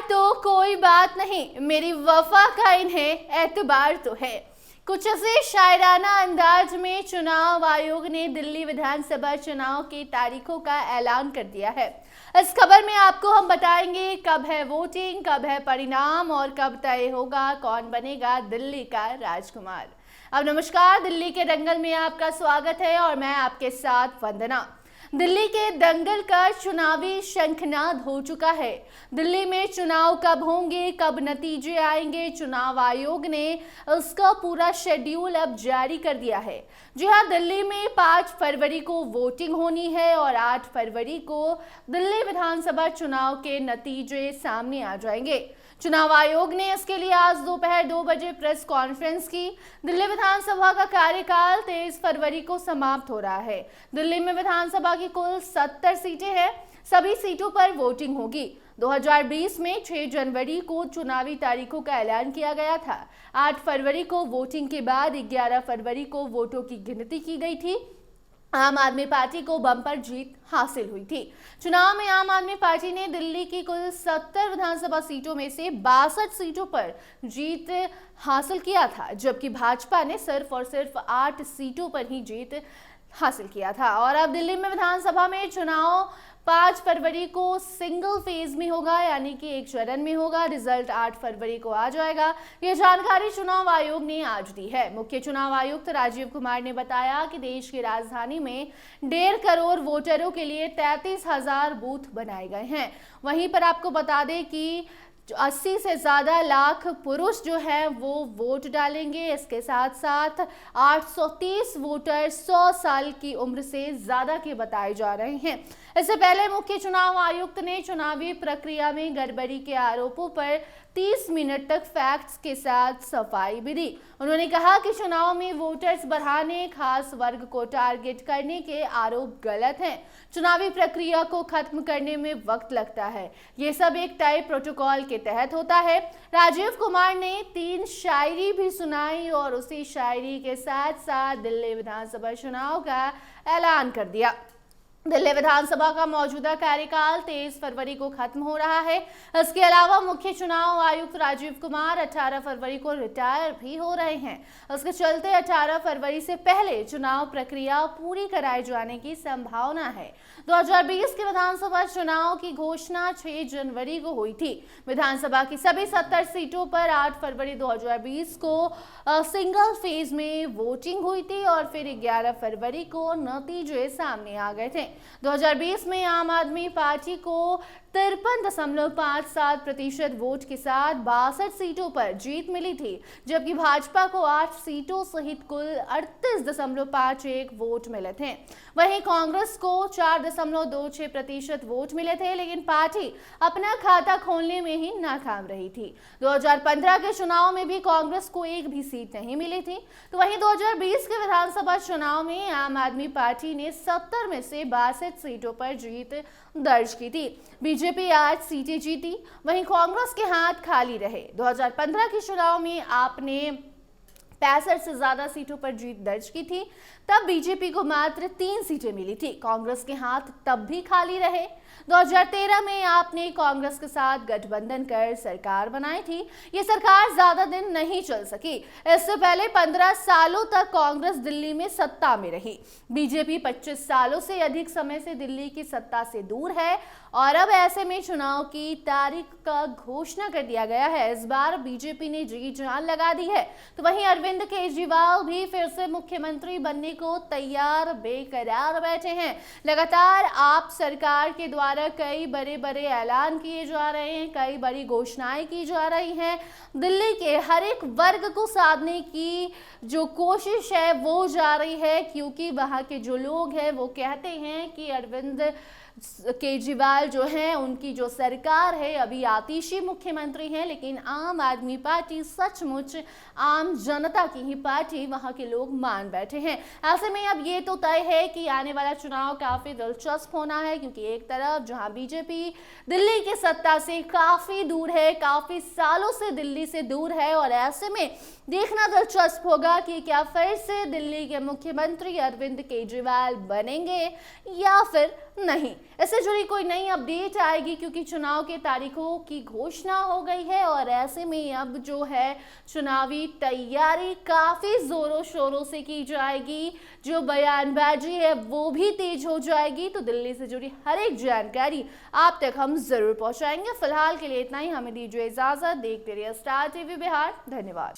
तो कोई बात नहीं, मेरी वफा का इन्हें एतबार तो है। कुछ ऐसे शायराना अंदाज में चुनाव आयोग ने दिल्ली विधानसभा चुनाव की तारीखों का ऐलान कर दिया है। इस खबर में आपको हम बताएंगे कब है वोटिंग, कब है परिणाम और कब तय होगा कौन बनेगा दिल्ली का राजकुमार। अब नमस्कार, दिल्ली के दंगल में आपका स्वागत है और मैं आपके साथ वंदना। दिल्ली के दंगल का चुनावी शंखनाद हो चुका है। दिल्ली में चुनाव कब होंगे, कब नतीजे आएंगे, चुनाव आयोग ने उसका पूरा शेड्यूल अब जारी कर दिया है। जी हां, दिल्ली में 5 फरवरी को वोटिंग होनी है और 8 फरवरी को दिल्ली विधानसभा चुनाव के नतीजे सामने आ जाएंगे। चुनाव आयोग ने इसके लिए आज दोपहर 2 बजे प्रेस कॉन्फ्रेंस की। दिल्ली विधानसभा का कार्यकाल 23 फरवरी को समाप्त हो रहा है। दिल्ली में विधानसभा की कुल 70 सीटें हैं। सभी सीटों पर वोटिंग होगी। 2020 में 6 जनवरी को चुनावी तारीखों का ऐलान किया गया था। 8 फरवरी को वोटिंग के बाद 11 फरवरी को वोटों की गिनती की गई थी। आम आदमी पार्टी को बम्पर जीत हासिल हुई थी। चुनाव में आम आदमी पार्टी ने दिल्ली की कुल 70 विधानसभा सीटों में से 62 सीटों पर जीत हासिल किया था, जबकि भाजपा ने सिर्फ और सिर्फ 8 सीटों पर ही जीत हासिल किया था। और अब दिल्ली में विधानसभा में चुनाव 5 फरवरी को सिंगल फेज में होगा, यानी कि एक चरण में होगा। रिजल्ट 8 फरवरी को आ जाएगा। ये जानकारी चुनाव आयोग ने आज दी है। मुख्य चुनाव आयुक्त राजीव कुमार ने बताया कि देश की राजधानी में 1.5 करोड़ वोटरों के लिए 33,000 बूथ बनाए गए हैं। वहीं पर आपको बता दें कि 80 से ज़्यादा लाख पुरुष जो है वो वोट डालेंगे। इसके साथ साथ 830 वोटर 100 साल की उम्र से ज़्यादा के बताए जा रहे हैं। इससे पहले मुख्य चुनाव आयुक्त ने चुनावी प्रक्रिया में गड़बड़ी के आरोपों पर 30 मिनट तक फैक्ट्स के साथ सफाई भी दी। उन्होंने कहा कि चुनाव में वोटर्स बढ़ाने, खास वर्ग को टारगेट करने के आरोप गलत हैं। चुनावी प्रक्रिया को खत्म करने में वक्त लगता है। ये सब एक तय प्रोटोकॉल के तहत होता है। राजीव कुमार ने 3 शायरी भी सुनाई और उसी शायरी के साथ साथ दिल्ली विधानसभा चुनाव का ऐलान कर दिया। दिल्ली विधानसभा का मौजूदा कार्यकाल 23 फरवरी को खत्म हो रहा है। इसके अलावा मुख्य चुनाव आयुक्त राजीव कुमार 18 फरवरी को रिटायर भी हो रहे हैं। इसके चलते 18 फरवरी से पहले चुनाव प्रक्रिया पूरी कराए जाने की संभावना है। 2020 के विधानसभा चुनाव की घोषणा 6 जनवरी को हुई थी। विधानसभा की सभी 70 सीटों पर 8 फरवरी 2020 को सिंगल फेज में वोटिंग हुई थी और फिर 11 फरवरी को नतीजे सामने आ गए थे। 2020 में आम आदमी पार्टी को 53.57% वोट के साथ 62 सीटों पर जीत मिली थी, जबकि भाजपा को 8 सीटों सहित कुल 38.51 वोट मिले थे। वहीं कांग्रेस को 4.26% वोट मिले थे, लेकिन पार्टी अपना खाता खोलने में ही नाकाम रही थी। 2015 के चुनाव में भी कांग्रेस को एक भी सीट नहीं मिली थी। तो वहीं 2020 के विधानसभा चुनाव में आम आदमी पार्टी ने 70 में से 62 सीटों पर जीत दर्ज की थी। बीजेपी 8 सीटें जीती, वहीं कांग्रेस के हाथ खाली रहे। 2015 के चुनाव में आपने 65 से ज्यादा सीटों पर जीत दर्ज की थी, तब बीजेपी को मात्र 3 सीटें मिली थी। कांग्रेस के हाथ तब भी खाली रहे। 2013 में आपने कांग्रेस के साथ गठबंधन कर सरकार बनाई थी। ये सरकार ज्यादा दिन नहीं चल सकी। इससे पहले 15 सालों तक कांग्रेस दिल्ली में सत्ता में रही। बीजेपी 25 सालों से अधिक समय से दिल्ली की सत्ता से दूर है और अब ऐसे में चुनाव की तारीख का घोषणा कर दिया गया है। इस बार बीजेपी ने जी जान लगा दी है। तो वहीं अरविंद केजरीवाल भी फिर से मुख्यमंत्री बनने को तैयार बेकरार बैठे हैं। लगातार आप सरकार के द्वारा कई बड़े बड़े ऐलान किए जा रहे हैं, कई बड़ी घोषणाएं की जा रही हैं। दिल्ली के हर एक वर्ग को साधने की जो कोशिश है वो जा रही है, क्योंकि वहां के जो लोग हैं वो कहते हैं कि अरविंद केजरीवाल जो हैं, उनकी जो सरकार है अभी आतिशी मुख्यमंत्री हैं, लेकिन आम आदमी पार्टी सचमुच आम जनता की ही पार्टी वहां के लोग मान बैठे हैं। ऐसे में अब ये तो तय है कि आने वाला चुनाव काफी दिलचस्प होना है, क्योंकि एक तरफ जहां बीजेपी दिल्ली की सत्ता से काफी दूर है, काफी सालों से दिल्ली से दूर है, और ऐसे में देखना दिलचस्प होगा कि क्या फिर से दिल्ली के मुख्यमंत्री अरविंद केजरीवाल बनेंगे या फिर नहीं, इससे जुड़ी कोई नई अपडेट आएगी क्योंकि चुनाव के तारीखों की घोषणा हो गई है और ऐसे में अब जो है चुनावी तैयारी काफी जोरों शोरों से की जाएगी। जो बयानबाजी है वो भी तेज हो जाएगी। तो दिल्ली से जुड़ी हर एक जानकारी आप तक हम जरूर पहुंचाएंगे। फिलहाल के लिए इतना ही, हमें दीजिए इजाजत। देखते रहिए स्टार टीवी बिहार। धन्यवाद।